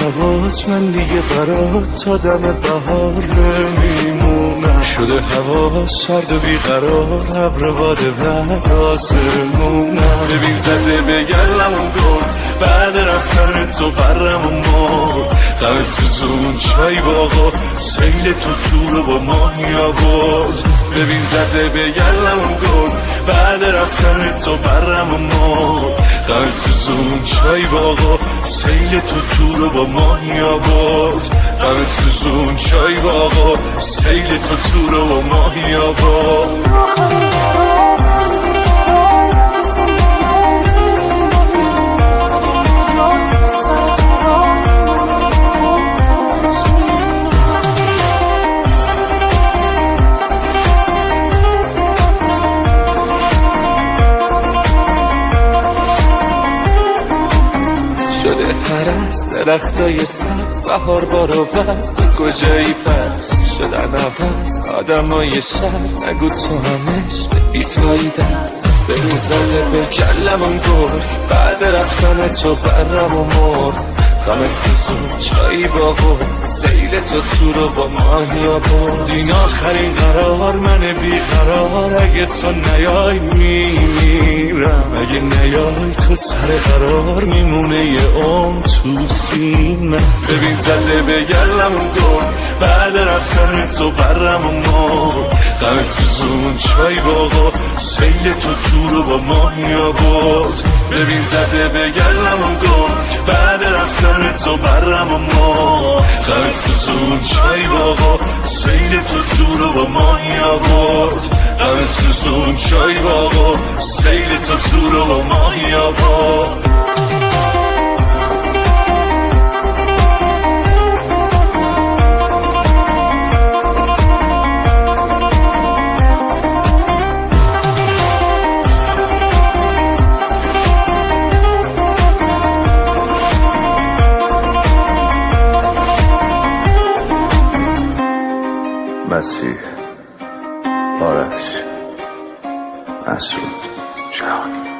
هوات من دیگه برات تا دم بهار نمیمونم. شده هوا سرد و بیقرار، ابر باد بعد آسمونم. ببین زده به گلمون گل بعد رفتن تو برم و مرد. غم سوزون چای باغا سیل تو رو با ماهیا برد. ببین زده به گلمون گل بعد رفتن تو برم و مرد. غم سوزون چای باغا سیل تو رو با ماهیا برد. غم سوزون چای باغا سیل تو رو با ماهیا برد. شده پرست درختای سبز، بهار بارو بست، تو کجایی پس؟ شدن عوض آدمای شهر، نگو تو همش بیفایده است. ببین زده به کلمون گل بعد رفتن تو برم و مرد. غمت سوزون چایی باغو سیل تو رو با ماهیا برد. این آخرین قرار من بیقرار، اگه تو نیای میمیرم. اگه نیای تو سر قرار میمونه یه عمر تو سینم. ببین زده به گلمون گل بعد رفتن تو برم و مرد. غمت سوزون چای باغا سیل تو رو با ماهیا برد. ببین زده به گلمون گل بعد رفتن تو برم و مرد. غمت سوزون چای باغا سیل تو رو با ماهیا برد. غمت سوزون چای باغا سیل تو رو با ماهیا برد. مسیح، آرش، مسعود، جهانی.